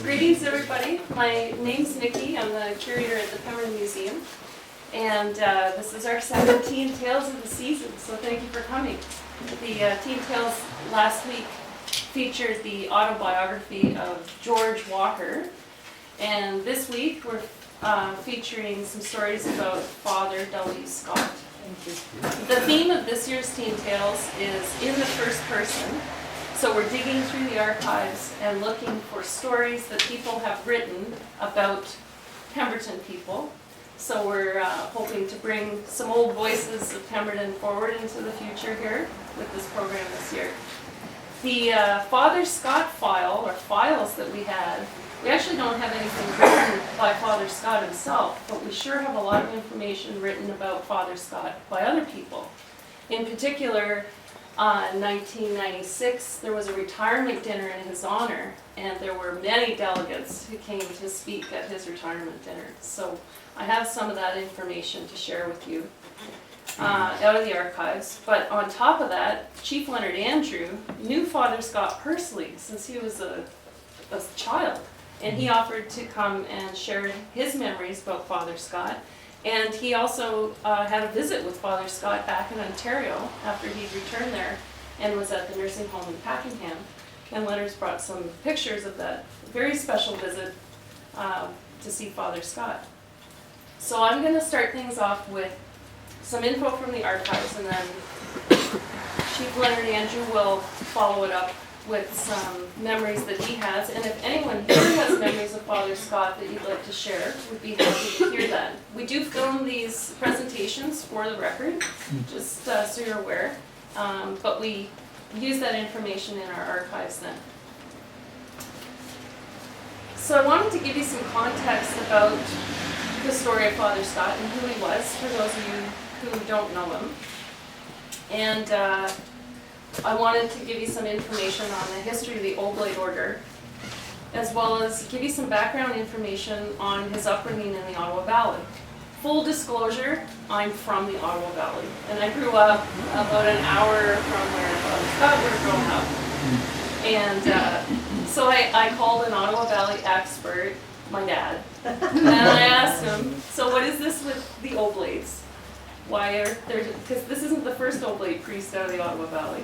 Greetings, everybody. My name's Nikki. I'm the curator at the Pemberton Museum. And this is our second Teen Tales of the season, so thank you for coming. The Teen Tales last week featured the autobiography of George Walker. And this week we're featuring some stories about Father W. Scott. The theme of this year's Teen Tales is in the first person. So we're digging through the archives and looking for stories that people have written about Pemberton people. So we're hoping to bring some old voices of Pemberton forward into the future here with this program this year. The Father Scott file, or files that we had, we actually don't have anything written by Father Scott himself, but we sure have a lot of information written about Father Scott by other people. In particular, in 1996, there was a retirement dinner in his honor, and there were many delegates who came to speak at his retirement dinner. So I have some of that information to share with you out of the archives. But on top of that, Chief Leonard Andrew knew Father Scott personally since he was a child, and he offered to come and share his memories about Father Scott. And he also had a visit with Father Scott back in Ontario after he'd returned there and was at the nursing home in Pakenham. And Leonard's brought some pictures of that very special visit to see Father Scott. So I'm going to start things off with some info from the archives, and then Chief Leonard Andrew will follow it up with some memories that he has. And if anyone here has memories of Father Scott that you'd like to share, we'd be happy to hear that. We do film these presentations for the record, just so you're aware, but we use that information in our archives then. So I wanted to give you some context about the story of Father Scott and who he was, for those of you who don't know him. And I wanted to give you some information on the history of the Oblate Order, as well as give you some background information on his upbringing in the Ottawa Valley. Full disclosure, I'm from the Ottawa Valley, and I grew up about an hour from where Father Scott would have grown up. And so I called an Ottawa Valley expert, my dad, and I asked him, so what is this with the Oblates? Why are there, because this isn't the first Oblate priest out of the Ottawa Valley.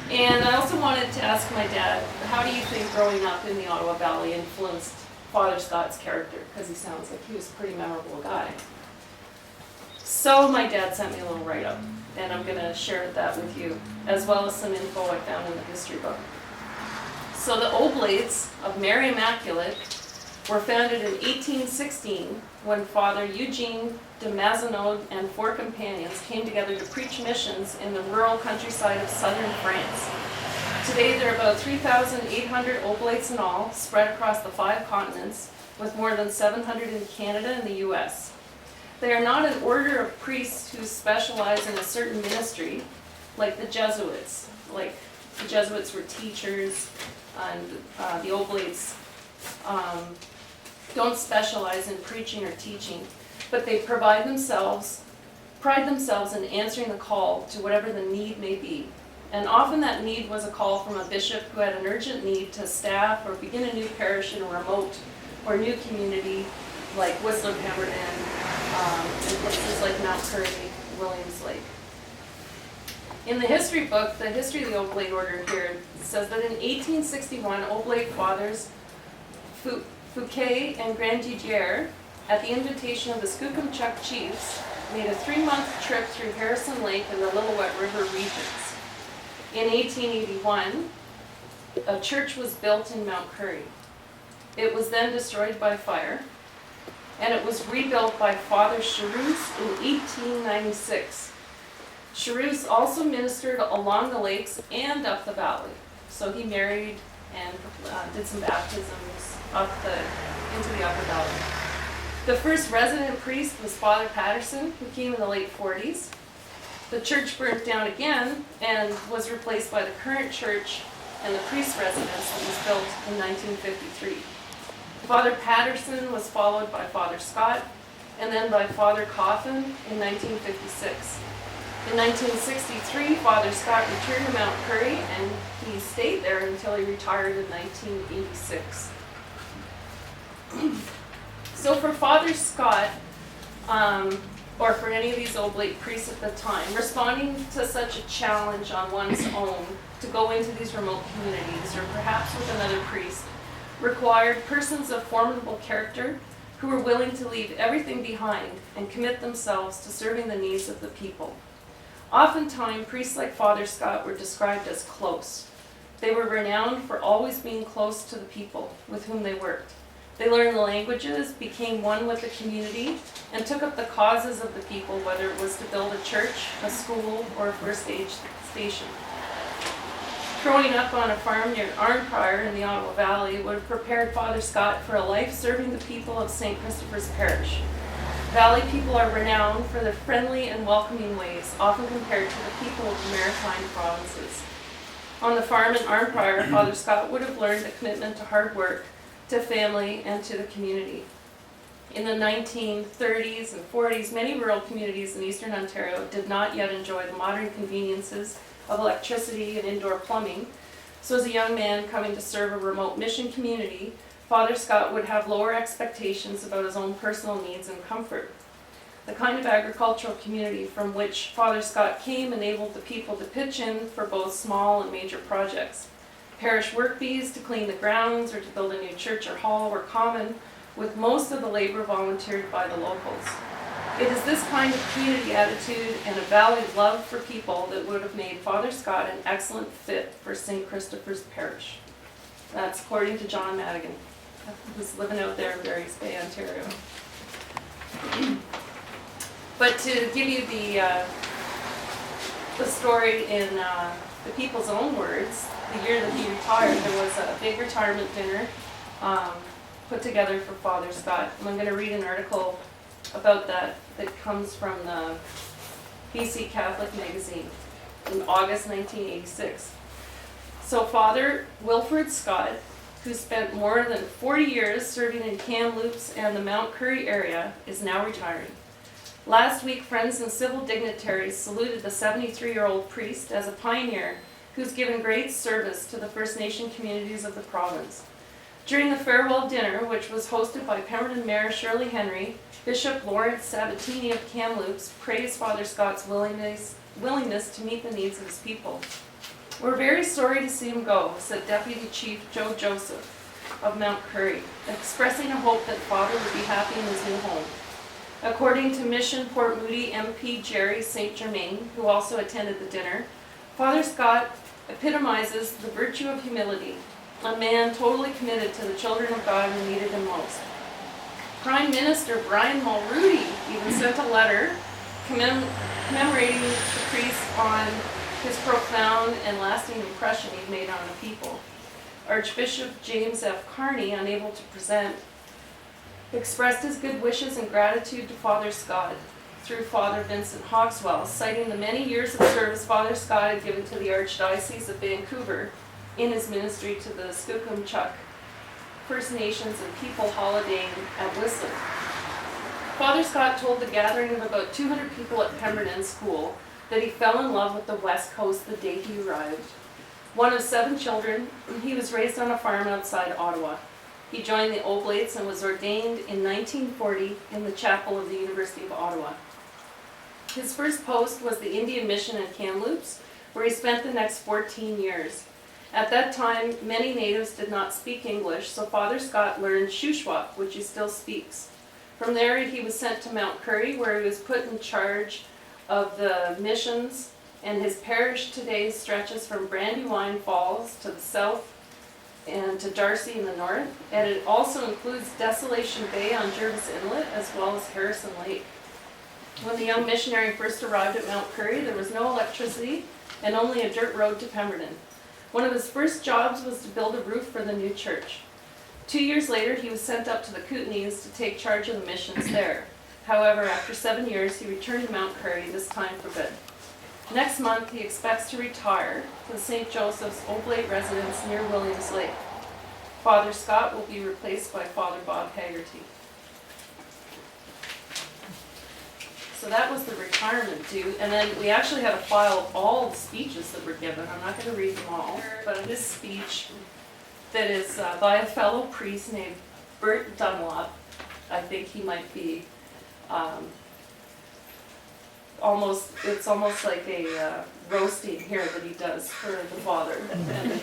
And I also wanted to ask my dad, how do you think growing up in the Ottawa Valley influenced Father Scott's character? Because he sounds like he was a pretty memorable guy. So my dad sent me a little write-up, and I'm going to share that with you, as well as some info I found in the history book. So the Oblates of Mary Immaculate were founded in 1816 when Father Eugene de Mazenod and 4 companions came together to preach missions in the rural countryside of southern France. Today there are about 3,800 Oblates in all, spread across the 5 continents, with more than 700 in Canada and the US. They are not an order of priests who specialize in a certain ministry, like the Jesuits. Like the Jesuits were teachers, and the Oblates don't specialize in preaching or teaching, but they pride themselves in answering the call to whatever the need may be. And often that need was a call from a bishop who had an urgent need to staff or begin a new parish in a remote or new community like Whistler, Pemberton, and places like Mount Currie, Williams Lake. In the history book, the history of the Oblate Order here says that in 1861, Oblate fathers Fouquet and Grandidier, at the invitation of the Skookumchuck chiefs, made a 3-month trip through Harrison Lake and the Lillooet River regions. In 1881, a church was built in Mount Currie. It was then destroyed by fire, and it was rebuilt by Father Charouse in 1896. Charouse also ministered along the lakes and up the valley. So he married and did some baptisms into the upper valley. The first resident priest was Father Patterson, who came in the late 40s. The church burnt down again and was replaced by the current church and the priest's residence that was built in 1953. Father Patterson was followed by Father Scott, and then by Father Coffin in 1956. In 1963, Father Scott returned to Mount Currie, and he stayed there until he retired in 1986. So for Father Scott, or for any of these oblate priests at the time, responding to such a challenge on one's own to go into these remote communities, or perhaps with another priest, required persons of formidable character who were willing to leave everything behind and commit themselves to serving the needs of the people. Oftentimes, priests like Father Scott were described as close. They were renowned for always being close to the people with whom they worked. They learned the languages, became one with the community, and took up the causes of the people, whether it was to build a church, a school, or a first aid station. Growing up on a farm near Arnprior in the Ottawa Valley would have prepared Father Scott for a life serving the people of St. Christopher's Parish. Valley people are renowned for their friendly and welcoming ways, often compared to the people of the maritime provinces. On the farm in Arnprior, Father Scott would have learned the commitment to hard work, to family, and to the community. In the 1930s and 40s, many rural communities in eastern Ontario did not yet enjoy the modern conveniences of electricity and indoor plumbing. So as a young man coming to serve a remote mission community, Father Scott would have lower expectations about his own personal needs and comfort. The kind of agricultural community from which Father Scott came enabled the people to pitch in for both small and major projects. Parish work bees to clean the grounds or to build a new church or hall were common, with most of the labor volunteered by the locals. It is this kind of community attitude and a valley love for people that would have made Father Scott an excellent fit for St. Christopher's Parish. That's according to John Madigan, who's living out there in Barry's Bay, Ontario. But to give you the story in the people's own words, the year that he retired, there was a big retirement dinner put together for Father Scott. And I'm going to read an article about that comes from the BC Catholic magazine in August 1986. So Father Wilfred Scott, who spent more than 40 years serving in Kamloops and the Mount Currie area, is now retiring. Last week, friends and civil dignitaries saluted the 73-year-old priest as a pioneer who's given great service to the First Nation communities of the province. During the farewell dinner, which was hosted by Pemberton Mayor Shirley Henry, Bishop Lawrence Sabatini of Kamloops praised Father Scott's willingness to meet the needs of his people. "We're very sorry to see him go," said Deputy Chief Joe Joseph of Mount Currie, expressing a hope that Father would be happy in his new home. According to Mission Port Moody MP Jerry St. Germain, who also attended the dinner, Father Scott epitomizes the virtue of humility, a man totally committed to the children of God who needed him most. Prime Minister Brian Mulrooney even sent a letter commemorating the priest on his profound and lasting impression he made on the people. Archbishop James F. Carney, unable to present, expressed his good wishes and gratitude to Father Scott through Father Vincent Hawkswell, citing the many years of service Father Scott had given to the Archdiocese of Vancouver in his ministry to the Skookumchuck First Nations and people holidaying at Whistler. Father Scott told the gathering of about 200 people at Pemberton School that he fell in love with the West Coast the day he arrived. One of 7 children, he was raised on a farm outside Ottawa. He joined the Oblates and was ordained in 1940 in the chapel of the University of Ottawa. His first post was the Indian Mission in Kamloops, where he spent the next 14 years. At that time, many natives did not speak English, so Father Scott learned Shuswap, which he still speaks. From there, he was sent to Mount Currie, where he was put in charge of the missions, and his parish today stretches from Brandywine Falls to the south and to Darcy in the north, and it also includes Desolation Bay on Jervis Inlet, as well as Harrison Lake. When the young missionary first arrived at Mount Currie, there was no electricity and only a dirt road to Pemberton. One of his first jobs was to build a roof for the new church. 2 years later, he was sent up to the Kootenays to take charge of the missions there. However, after 7 years, he returned to Mount Currie, this time for good. Next month, he expects to retire to the St. Joseph's Oblate residence near Williams Lake. Father Scott will be replaced by Father Bob Haggerty. So that was the retirement due, and then we actually had a file of all the speeches that were given. I'm not going to read them all, but this speech that is by a fellow priest named Bert Dunlop. I think he might be it's almost like a roasting here that he does for the father. And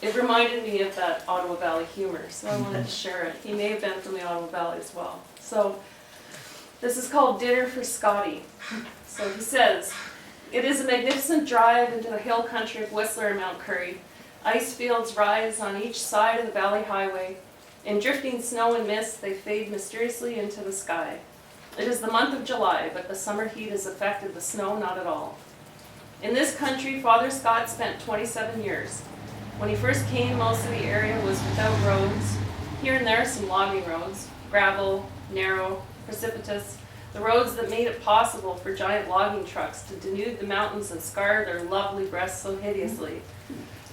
it reminded me of that Ottawa Valley humor, so I wanted to share it. He may have been from the Ottawa Valley as well. So this is called Dinner for Scotty. So he says, "It is a magnificent drive into the hill country of Whistler and Mount Currie. Ice fields rise on each side of the valley highway. In drifting snow and mist, they fade mysteriously into the sky. It is the month of July, but the summer heat has affected the snow not at all. In this country, Father Scott spent 27 years. When he first came, most of the area was without roads. Here and there, some logging roads, gravel, narrow, precipitous, the roads that made it possible for giant logging trucks to denude the mountains and scar their lovely breasts so hideously.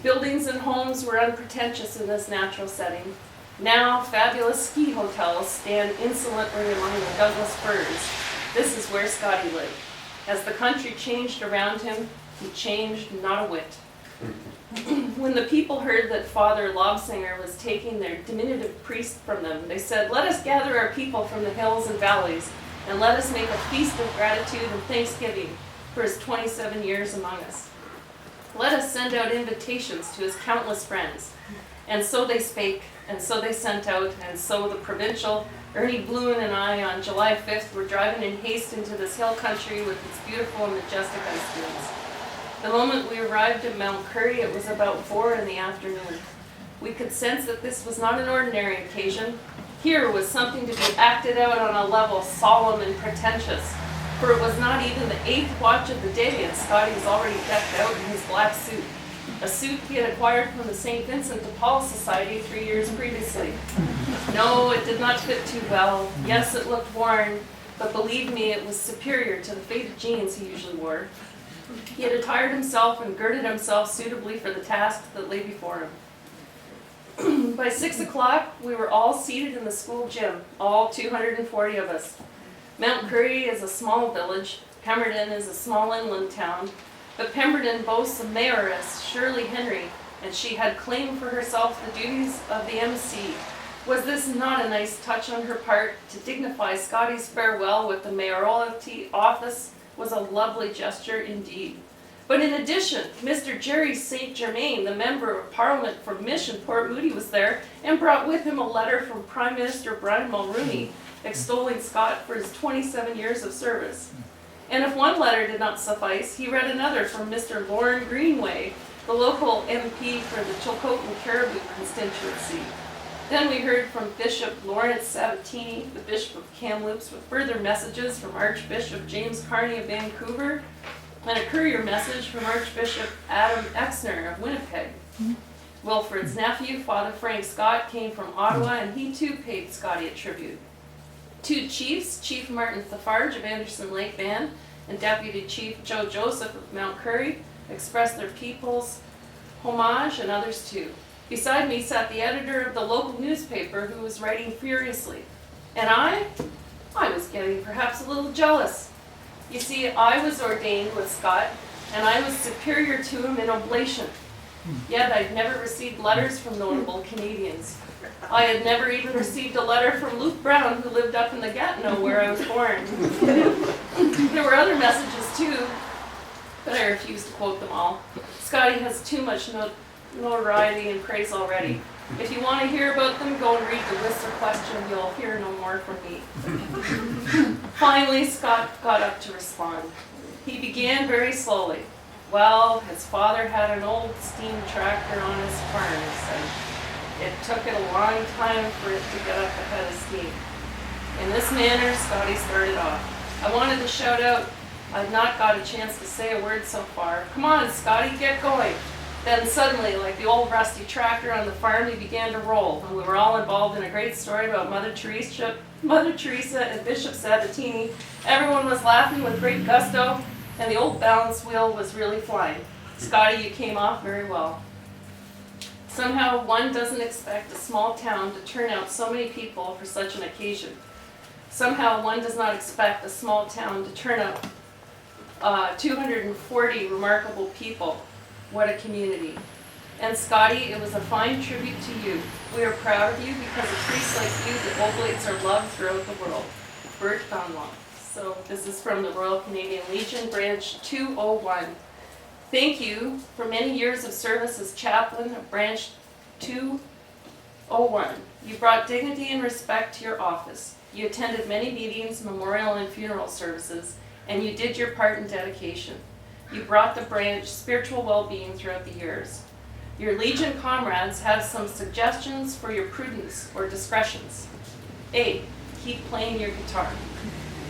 Buildings and homes were unpretentious in this natural setting. Now, fabulous ski hotels stand insolently among the Douglas firs. This is where Scotty lived. As the country changed around him, he changed not a whit. When the people heard that Father Lobsinger was taking their diminutive priest from them, they said, 'Let us gather our people from the hills and valleys, and let us make a feast of gratitude and thanksgiving for his 27 years among us. Let us send out invitations to his countless friends.' And so they spake, and so they sent out, and so the provincial Ernie Bloom and I on July 5th were driving in haste into this hill country with its beautiful and majestic ice fields. The moment we arrived at Mount Currie, it was about 4 in the afternoon. We could sense that this was not an ordinary occasion. Here was something to be acted out on a level solemn and pretentious, for it was not even the 8th watch of the day, and Scotty was already decked out in his black suit, a suit he had acquired from the St. Vincent de Paul Society 3 years previously. No, it did not fit too well. Yes, it looked worn, but believe me, it was superior to the faded jeans he usually wore. He had attired himself and girded himself suitably for the task that lay before him. By 6 o'clock, we were all seated in the school gym, all 240 of us. Mount Currie is a small village. Pemberton is a small inland town. But Pemberton boasts a mayoress, Shirley Henry, and she had claimed for herself the duties of the MC. Was this not a nice touch on her part? To dignify Scotty's farewell with the mayoralty office was a lovely gesture indeed. But in addition, Mr. Jerry St. Germain, the Member of Parliament for Mission Port Moody, was there and brought with him a letter from Prime Minister Brian Mulroney extolling Scott for his 27 years of service. And if one letter did not suffice, he read another from Mr. Lorne Greenway, the local MP for the Chilcotin Caribou constituency. Then we heard from Bishop Lawrence Sabatini, the Bishop of Kamloops, with further messages from Archbishop James Carney of Vancouver, and a courier message from Archbishop Adam Exner of Winnipeg. Wilfred's nephew, Father Frank Scott, came from Ottawa, and he too paid Scotty a tribute. 2 chiefs, Chief Martin Thafarge of Anderson Lake Band and Deputy Chief Joe Joseph of Mount Currie, expressed their people's homage, and others too. Beside me sat the editor of the local newspaper, who was writing furiously. And I was getting perhaps a little jealous. You see, I was ordained with Scott, and I was superior to him in oblation. Yet I'd never received letters from notable Canadians. I had never even received a letter from Luke Brown, who lived up in the Gatineau where I was born. There were other messages too, but I refuse to quote them all. Scotty has too much notoriety and praise already. If you want to hear about them, go and read the Whistler Question. You'll hear no more from me. Finally, Scott got up to respond. He began very slowly. Well, his father had an old steam tractor on his farm, he said. It took it a long time for it to get up ahead of steam. In this manner, Scotty started off. I wanted to shout out. I'd not got a chance to say a word so far. Come on, Scotty, get going. Then suddenly, like the old rusty tractor on the farm, he began to roll, and we were all involved in a great story about Mother Teresa and Bishop Sabatini. Everyone was laughing with great gusto, and the old balance wheel was really flying. Scotty, you came off very well. Somehow one doesn't expect a small town to turn out so many people for such an occasion. Somehow one does not expect a small town to turn out 240 remarkable people. What a community. And Scotty, it was a fine tribute to you. We are proud of you because of priests like you, the Oblates are loved throughout the world. Bert Dunlop. So this is from the Royal Canadian Legion, Branch 201. Thank you for many years of service as chaplain of Branch 201. You brought dignity and respect to your office. You attended many meetings, memorial and funeral services, and you did your part in dedication. You brought the branch spiritual well-being throughout the years. Your Legion comrades have some suggestions for your prudence or discretions. A, keep playing your guitar.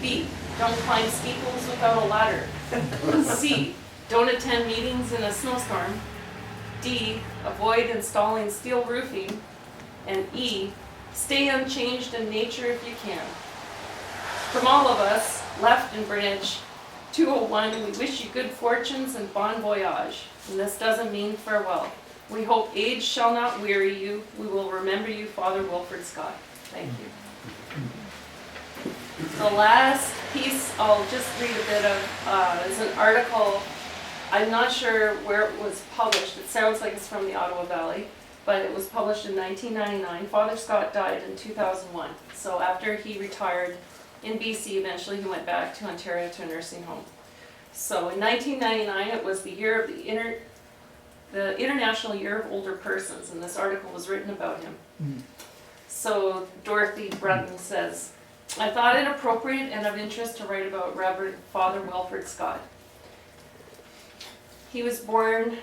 B, don't climb steeples without a ladder. C, don't attend meetings in a snowstorm. D, avoid installing steel roofing. And E, stay unchanged in nature if you can. From all of us left in Branch 201, we wish you good fortunes and bon voyage. And this doesn't mean farewell. We hope age shall not weary you. We will remember you, Father Wilfred Scott. Thank you. The last piece I'll just read a bit of is an article. I'm not sure where it was published. It sounds like it's from the Ottawa Valley, but it was published in 1999. Father Scott died in 2001. So after he retired in BC, eventually he went back to Ontario to a nursing home. So in 1999, it was the year of the International Year of Older Persons, and this article was written about him. So Dorothy Brunton says, I thought it appropriate and of interest to write about Reverend Father Wilfred Scott. He was born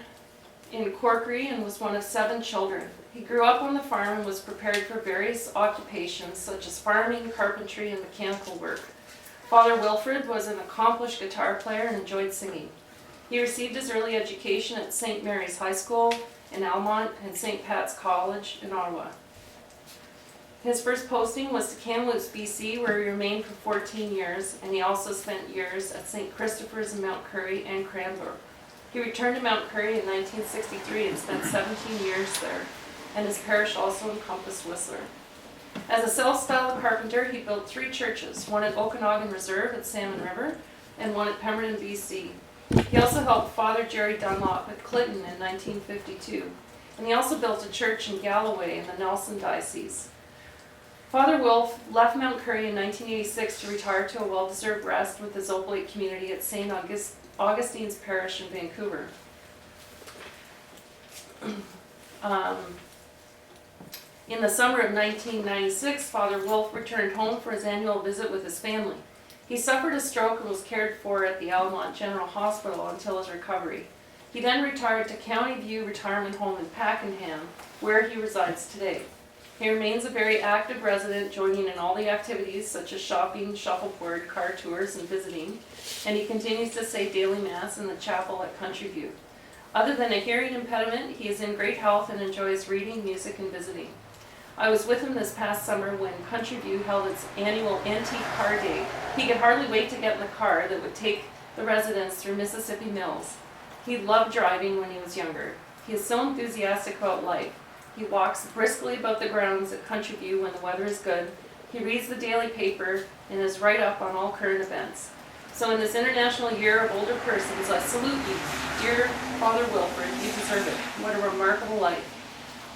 in Corkery and was one of 7 children. He grew up on the farm and was prepared for various occupations such as farming, carpentry, and mechanical work. Father Wilfred was an accomplished guitar player and enjoyed singing. He received his early education at St. Mary's High School in Almont and St. Pat's College in Ottawa. His first posting was to Kamloops, BC, where he remained for 14 years, and he also spent years at St. Christopher's in Mount Currie and Cranbrook. He returned to Mount Currie in 1963 and spent 17 years there, and his parish also encompassed Whistler. As a self-styled carpenter, he built 3 churches, one at Okanagan Reserve at Salmon River, and one at Pemberton, BC. He also helped Father Jerry Dunlop at Clinton in 1952, and he also built a church in Galloway in the Nelson Diocese. Father Wilf left Mount Currie in 1986 to retire to a well-deserved rest with his Oblate community at St. Augustine's Parish in Vancouver. In the summer of 1996, Father Wilf returned home for his annual visit with his family. He suffered a stroke and was cared for at the Almont General Hospital until his recovery. He then retired to County View Retirement Home in Pakenham, where he resides today. He remains a very active resident, joining in all the activities such as shopping, shuffleboard, car tours, and visiting, and he continues to say daily mass in the chapel at Country View. Other than a hearing impediment, he is in great health and enjoys reading, music, and visiting. I was with him this past summer when Country View held its annual Antique Car Day. He could hardly wait to get in the car that would take the residents through Mississippi Mills. He loved driving when he was younger. He is so enthusiastic about life. He walks briskly about the grounds at Country View when the weather is good. He reads the daily paper and is right up on all current events. So in this International Year of Older Persons, I salute you, dear Father Wilfred. You deserve it. What a remarkable life.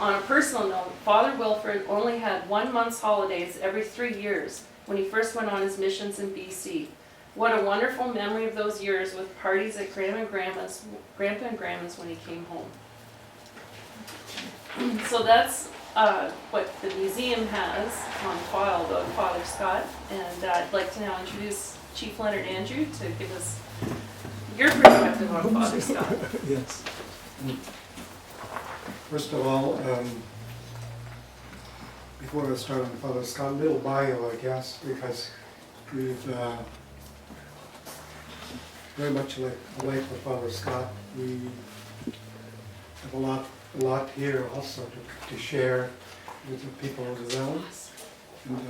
On a personal note, Father Wilfred only had 1 month's holidays every 3 years when he first went on his missions in BC. What a wonderful memory of those years with parties at Grandpa and Grandma's when he came home. So that's what the museum has on file about Father Scott, and I'd like to now introduce Chief Leonard Andrew to give us your perspective on Father Scott. Yes. First of all, before I start on Father Scott, a little bio, I guess, because we've very much like with Father Scott. We have a lot here also to share with the people of the valley. And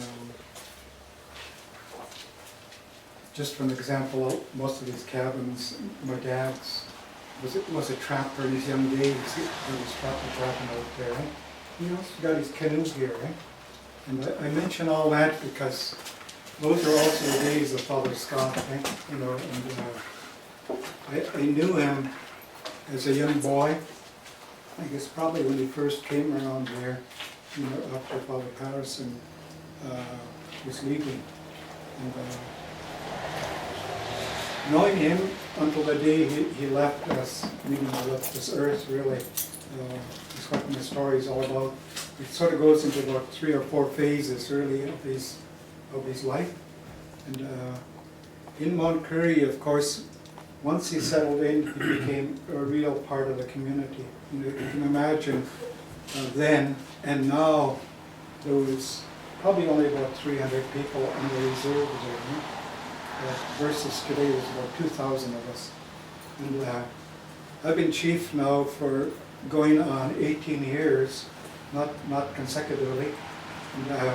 just for an example, most of these cabins, my dad's was a trapper in his young days. He was trapping out there. He also got his canoe here. And I mention all that because those are also the days of Father Scott. You know, and I knew him as a young boy. I guess probably when he first came around there, you know, after Father Parrish was leaving. And knowing him until the day he left us, meaning he left this earth, really, is what the story is all about. It sort of goes into about 3 or 4 phases, really, of his life. And in Mount Currie, of course, once he settled in, he became a real part of the community. You can imagine then and now, there was probably only about 300 people on the reserve there, versus today there's about 2,000 of us. And I've been chief now for going on 18 years, not consecutively, and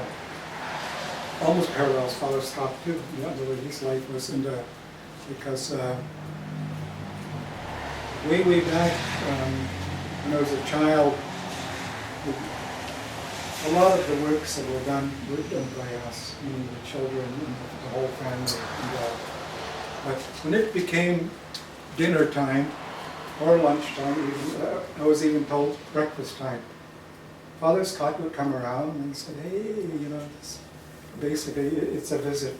almost parallels Father Scott too, you know, the way his life was, and because way back when I was a child, a lot of the works that were done by us, meaning the children and the whole family. And, but when it became dinner time or lunchtime, even, I was even told breakfast time, Father Scott would come around and say, hey, you know, basically it's a visit,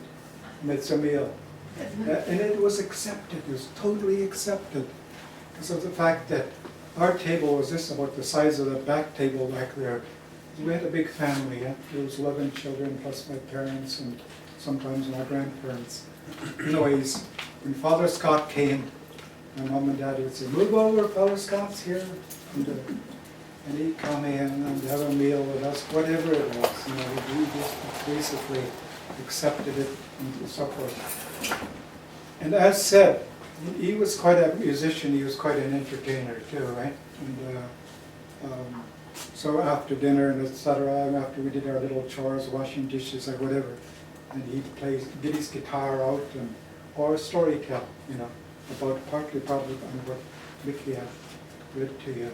and it's a meal. And it was accepted, it was totally accepted, because of the fact that our table was just about the size of the back table back there. We had a big family. There was 11 children plus my parents and sometimes my grandparents. Anyways, when Father Scott came, my mom and dad would say, move over, Father Scott's here. And he'd come in and have a meal with us, whatever it was. You know, we just basically accepted it and so forth. And as said, he was quite a musician, he was quite an entertainer too, right? And so after dinner and etc., after we did our little chores, washing dishes or whatever, and he'd get his guitar out or story tell, you know, about partly probably on what Mickey had read to you.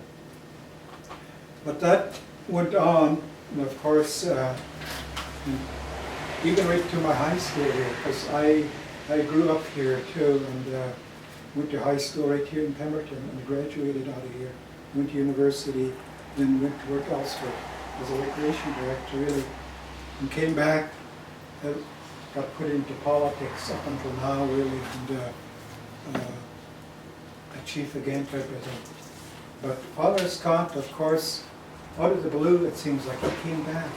But that went on, and of course, even right to my high school here, because I grew up here too, and went to high school right here in Pemberton, and graduated out of here, went to university, then went to work elsewhere as a recreation director, really, and came back, got put into politics up until now, really, and a chief again type of thing. But Father Scott, of course, out of the blue, it seems like he came back.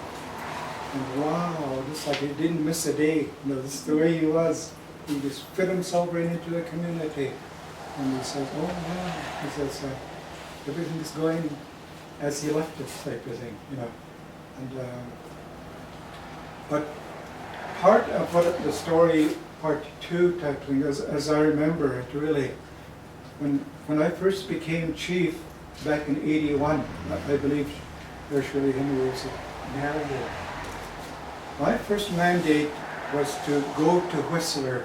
And wow, just like he didn't miss a day. You know, this is the way he was. He just fit himself right into the community. And he says, oh yeah, he says, everything's going as he left it type of thing, you know. And but part of what the story, part 2 type thing, as I remember it really, when I first became chief back in '81, I believe there's really Henry was married. My first mandate was to go to Whistler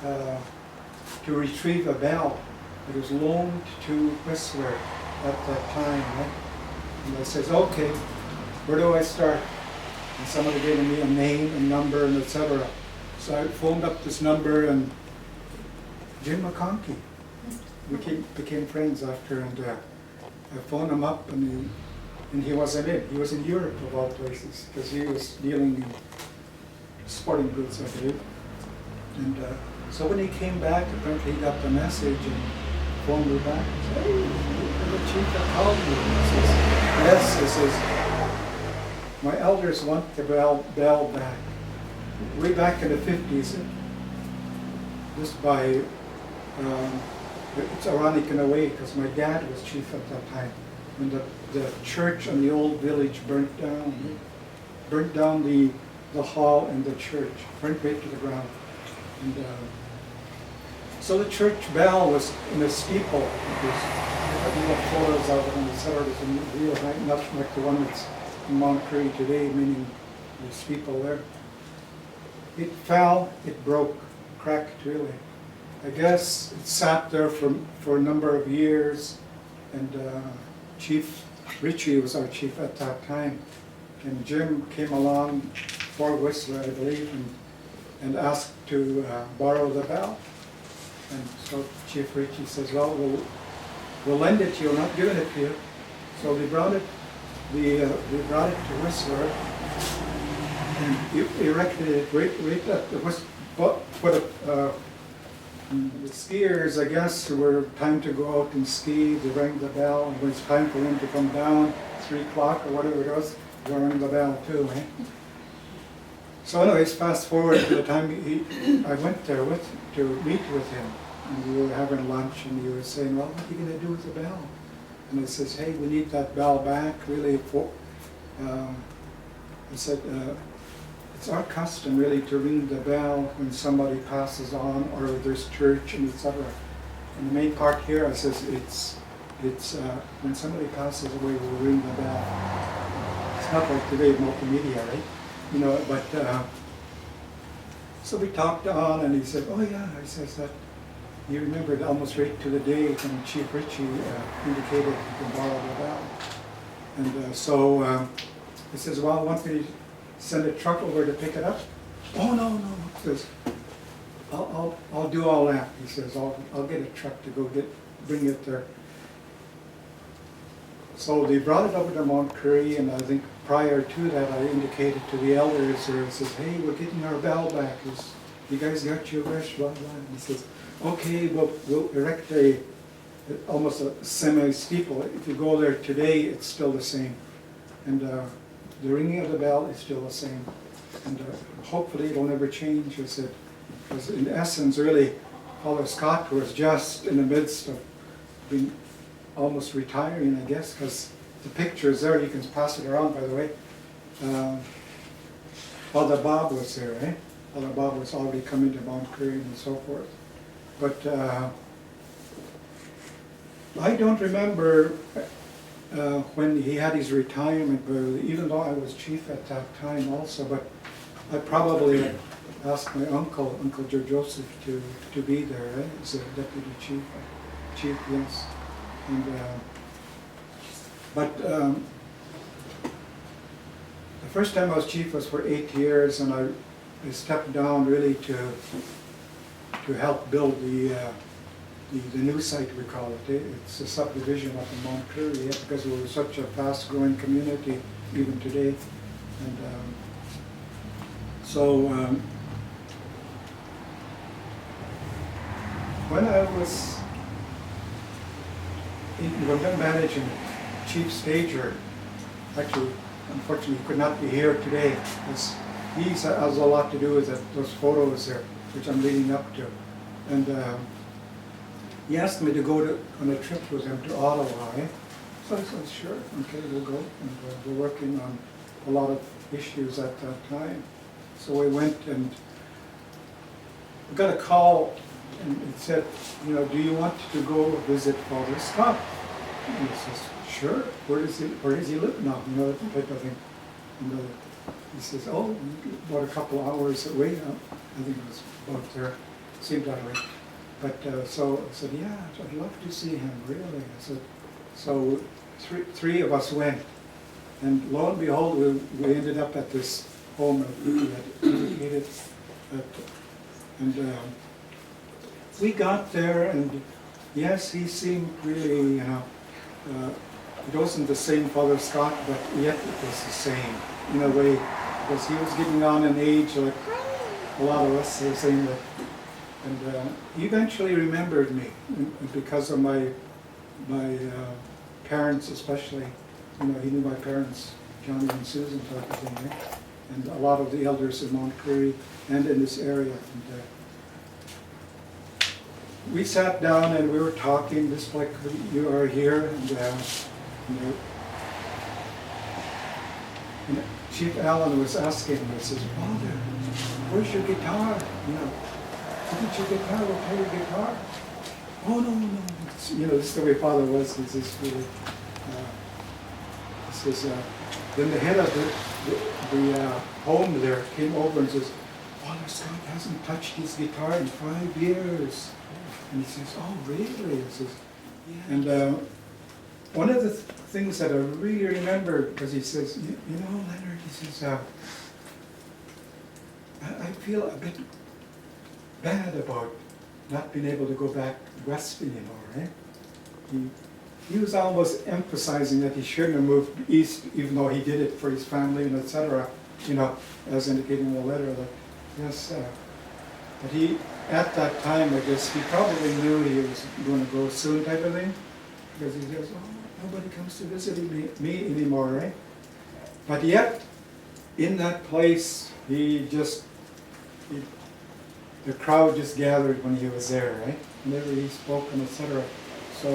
to retrieve a bell that was loaned to Whistler at that time, right? And I says, okay, where do I start? And somebody gave me a name and number and etc. So I phoned up this number, and Jim McConkey. We became friends after, and I phoned him up, and he wasn't in. He was in Europe of all places, because he was dealing in sporting goods, I believe. And so when he came back, apparently he got the message and phoned me back and said, hey, you're the chief that called me. He says, yes, he says, my elders want the bell back. Way back in the 50s, just by, it's ironic in a way, because my dad was chief at that time. When the church and the old village burnt down the hall and the church, burnt right to the ground. And so the church bell was in a steeple. It was, we have photos of it on the side. It was a real high, not like the one that's in Mount Currie today, meaning the steeple there. It fell, it broke, cracked really. I guess it sat there for a number of years, and Chief Ritchie was our chief at that time, and Jim came along for Whistler, I believe, and asked to borrow the bell. And so Chief Ritchie says, well, we'll lend it to you, we're not giving it to you. So we brought it to Whistler and erected it right up. It was for the skiers, I guess, who were time to go out and ski. They rang the bell, and when it's time for them to come down, 3 o'clock or whatever it was, they rang the bell too. Eh? So anyways, fast forward to the time I went there to meet with him, and we were having lunch, and he was saying, well, what are you going to do with the bell? And I says, hey, we need that bell back, really. I said, it's our custom, really, to ring the bell when somebody passes on, or there's church, and etc. And the main part here, I says, it's when somebody passes away, we'll ring the bell. It's not like today, multimedia, right? You know, but, so we talked on, and he said, oh yeah, he says that he remembered almost right to the day when Chief Ritchie indicated he can borrow the bell. And so he says, well, want me to send a truck over to pick it up? Oh, no. He says, I'll do all that. He says, I'll get a truck to go bring it there. So they brought it over to Mount Currie, and I think prior to that I indicated to the elders there, I says, hey, we're getting our bell back. You guys got your wish, blah, blah. And he says, okay, we'll erect almost a semi-steeple. If you go there today, it's still the same. And the ringing of the bell is still the same. And hopefully it'll never change. I said, because in essence, really, Father Scott was just in the midst of being almost retiring, I guess, because the picture is there. You can pass it around, by the way. Father Bob was there, eh? Father Bob was already coming to Mount Currie and so forth. But I don't remember when he had his retirement, even though I was chief at that time also, but I probably asked my uncle Joe Joseph, to be there, right? As a deputy chief. Chief, yes. And the first time I was chief was for 8 years, and I stepped down really to help build the new site, we call it. It's a subdivision up in Mount Currie, because we were such a fast-growing community even today. And when I was managing Chief Stager, actually, unfortunately, he could not be here today, because he has a lot to do with those photos there, which I'm leading up to. And he asked me to go on a trip with him to Ottawa. Eh? So I said, sure, okay, we'll go. And we're working on a lot of issues at that time. So we went, and we got a call, and it said, do you want to go visit Father Scott? And he says, sure. Where does he live now? That type of thing. And he says, oh, about a couple hours away now. I think it was about there. Seemed that way. But so I said, yeah, I'd love to see him, really. I said, so three of us went. And lo and behold, we ended up at this home that we had indicated. And we got there, and yes, he seemed really, it wasn't the same Father Scott, but yet it was the same in a way, because he was getting on in age like a lot of us are saying that. And he eventually remembered me because of my parents, especially. He knew my parents, Johnny and Susan, type of thing, right? And a lot of the elders in Mount Currie and in this area. And, we sat down and we were talking, just like you are here, and Chief Allen was asking me, he says, Father, where's your guitar? Didn't your guitar, we'll play your guitar. Oh, no. This is the way Father was. He says, really, then the head of the home there came over and says, Father Scott hasn't touched his guitar in 5 years. And he says, oh, really? He says, yeah. And one of the things that I really remember, because he says, Leonard, he says, I feel a bit bad about not being able to go back west anymore, right? he was almost emphasizing that he shouldn't have moved east, even though he did it for his family and etc. You know, as indicating in the letter that yes, but he at that time, I guess he probably knew he was going to go soon, type of thing, because he says, "Oh, nobody comes to visit me anymore, right?" But yet, in that place, the crowd just gathered when he was there, right? Whenever he spoke and etc. So,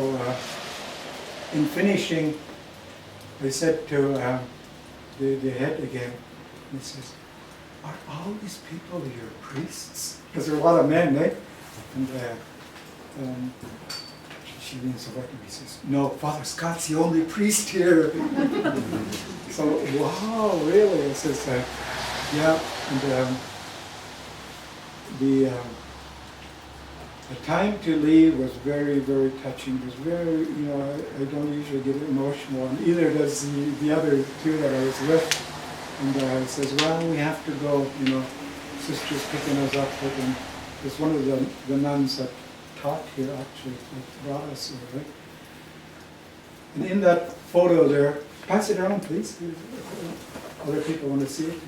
in finishing, I said to the head again, he says, "Are all these people your priests?" Because there are a lot of men, right? And she leans over to me and says, "No, Father Scott's the only priest here." So, wow, really? I says, yeah. And the time to leave was very, very touching. It was very, you know, I don't usually get emotional, and either does the other two that I was with. And he says, "Well, we have to go, you know, sister's picking us up." And it's one of the nuns that taught here, actually, that brought us here, right? And in that photo there, pass it around, please. Other people want to see it.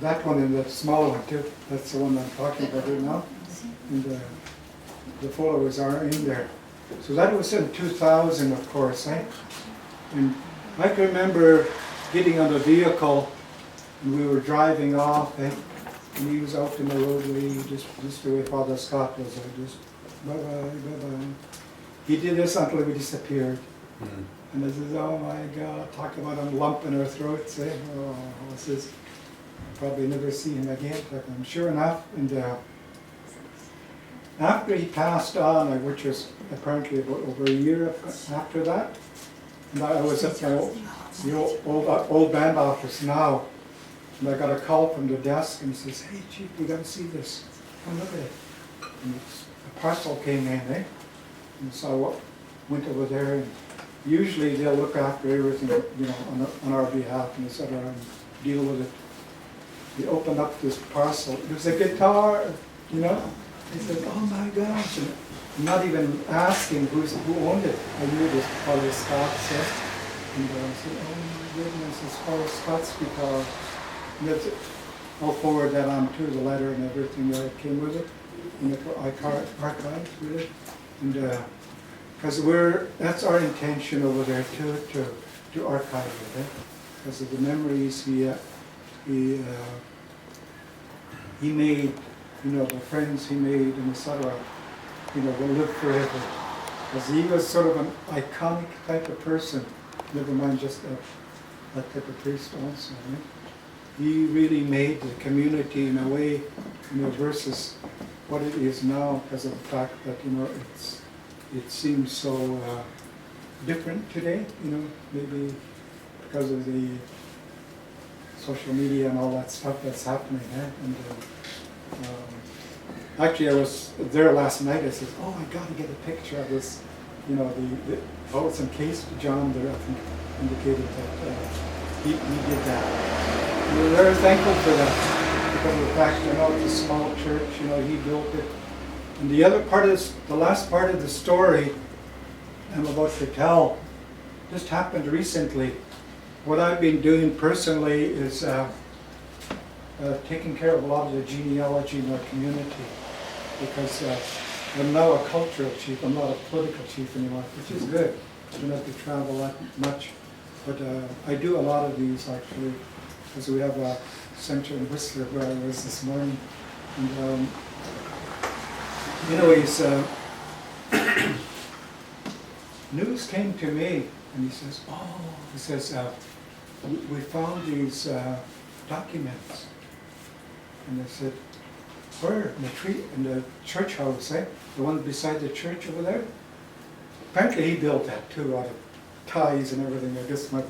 That one and the small one, too. That's the one I'm talking about right now. And the photos are in there. So that was in 2000, of course, eh? And I can remember getting on the vehicle, and we were driving off, and he was out in the roadway, just the way Father Scott was, just bye-bye, bye-bye. He did this until we disappeared. Mm-hmm. And I says, "Oh my God," talk about a lump in our throats, eh? Oh, I says, probably never see him again, but I'm sure enough. And after he passed on, which was apparently about over a year after that, and I was at the old band office now, and I got a call from the desk, and he says, "Hey, Chief, you got to see this. Come look at it." And a parcel came in, eh? And so I went over there, and usually they'll look after everything, you know, on our behalf and etc. and deal with it. He opened up this parcel. It was a guitar, you know. He said, "Oh my gosh!" And not even asking who owned it. I knew this Father Scott said. And I said, "Oh my goodness, it's Father Scott's guitar." And that's it. I'll forward that on to the letter and everything that came with it, and the archives with it. And because that's our intention over there to archive it, eh? Because of the memories he made, you know, the friends he made, and etc. You know, will live forever. Because he was sort of an iconic type of person. Never mind just that type of priest also, right? He really made the community in a way, you know, versus what it is now, because of the fact that, you know, it seems so different today, you know, maybe because of the social media and all that stuff that's happening, eh? And actually I was there last night. I said, "Oh, I got to get a picture of this," you know, it's encased. John there, I think, indicated that he did that. And we're very thankful for that, because of the fact, you know, it's a small church, you know, he built it. And the other part is, the last part of the story I'm about to tell just happened recently. What I've been doing personally is taking care of a lot of the genealogy in our community, because I'm now a cultural chief. I'm not a political chief anymore, which is good. I don't have to travel that much. But I do a lot of these, actually, because we have a center in Whistler where I was this morning. And anyways, news came to me, and he says, we found these documents. And I said, "Where?" In the tree, in the church house, eh? The one beside the church over there. Apparently he built that too, out of ties and everything. I guess my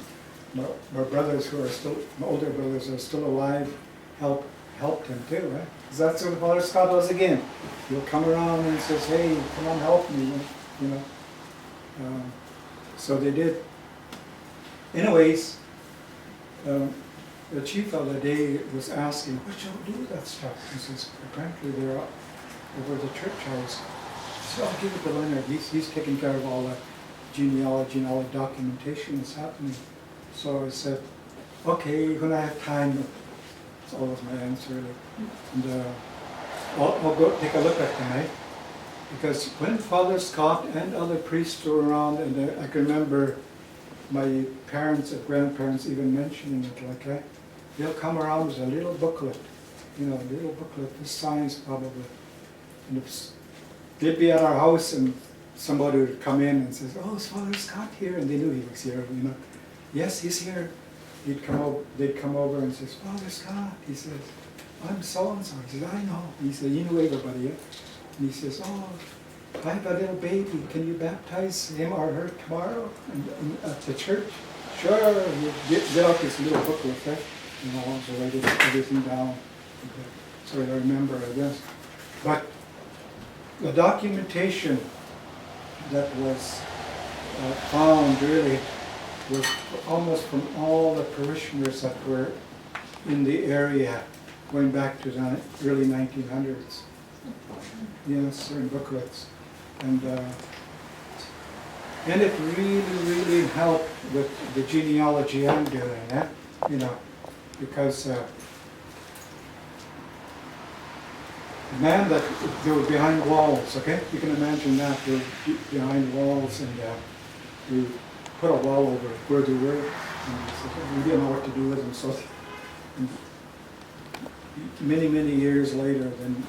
brothers who are still, my older brothers who are still alive, helped him too, right? Because that's what Father Scott does again. He'll come around and says, "Hey, come on, help me," you know. So they did. Anyways, the chief of the day was asking, "What shall we do with that stuff?" He says, "Apparently they're over the church house." So I'll give it to Leonard. He's taking care of all that genealogy and all the documentation is happening. So I said, okay, when I have time, that's always my answer. And I'll go take a look at them, eh? Because when Father Scott and other priests were around, and I can remember my parents and grandparents even mentioning it, like, they'll come around with a little booklet, you know, a little booklet, this size probably. And they'd be at our house and somebody would come in and says, oh, is Father Scott here? And they knew he was here, you know. Yes, he's here. They'd come over and says, Father Scott, he says, I'm so-and-so. He says, I know. He said, you knew everybody, yeah? And he says, oh, I have a little baby. Can you baptize him or her tomorrow at the church? Sure. You get out this little booklet, right? You know, also write everything down. So I remember this. But the documentation that was found really was almost from all the parishioners that were in the area going back to the early 1900s. Yes, certain booklets. And it really, really helped with the genealogy I'm doing, eh? You know, because the man that they were behind walls, okay? You can imagine that, they were behind walls, and we put a wall over where they were, and we didn't know what to do with them. So many, many years later, then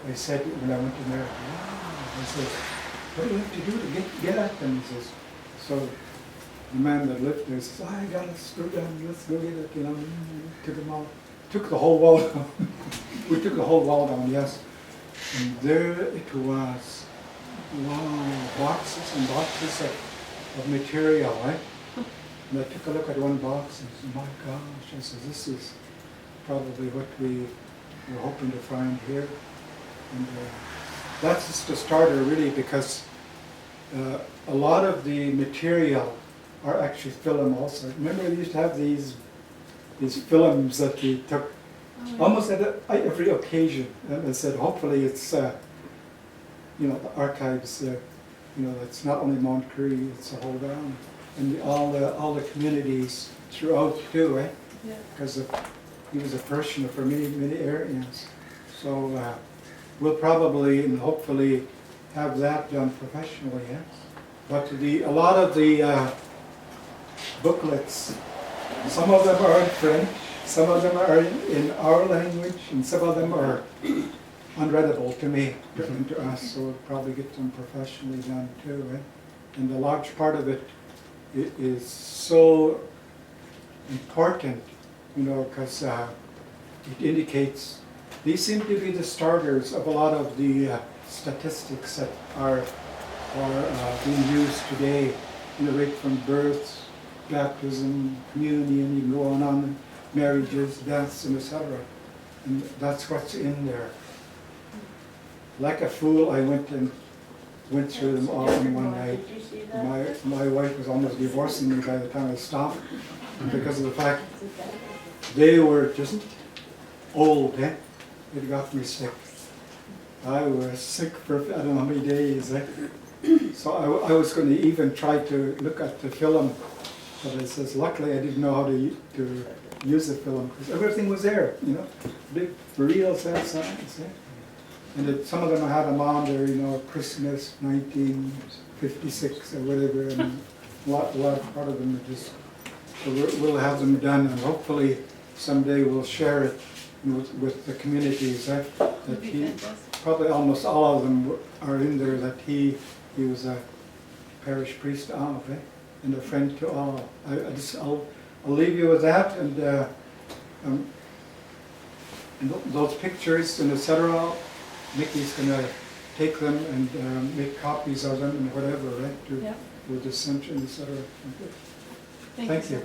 I said, when I went to America, I said, what do you have to do to get at them? He says, so the man that lived there says, I got a screw down, let's go get it, you know. Took them all, took the whole wall down. We took the whole wall down, yes. And there it was. Wow, boxes and boxes of material, right? And I took a look at one box and said, my gosh, I said, this is probably what we were hoping to find here. And that's just a starter, really, because a lot of the material are actually film also. Remember, we used to have these films that we took almost at every occasion. And I said, hopefully it's, you know, the archives, you know, it's not only Mount Currie, it's the whole down. And all the communities throughout too, right? Yeah. Because he was a parishioner for many, many areas. So we'll probably and hopefully have that done professionally, yes. But a lot of the booklets, some of them are in French, some of them are in our language, and some of them are unreadable to me, written to us, so we'll probably get them professionally done too, right? And a large part of it is so important, you know, because it indicates, these seem to be the starters of a lot of the statistics that are being used today, you know, right from births, baptism, communion, you can go on, marriages, deaths, and etc. And that's what's in there. Like a fool, I went through them all in one night. My wife was almost divorcing me by the time I stopped, because of the fact they were just old, eh? It got me sick. I was sick for I don't know how many days. Eh? So I was going to even try to look at the film, but it says luckily I didn't know how to use the film, because everything was there, you know, big real sad signs. Eh? And some of them I had them on there, you know, Christmas 1956 or whatever, and a lot part of them are just, so we'll have them done, and hopefully someday we'll share it with the communities. That he, probably almost all of them are in there, that he was a parish priest of, eh? And a friend to all. I'll leave you with that, and those pictures and etc. Nikki's going to take them and make copies of them and whatever, right? With the Ascension, etc. Thank you.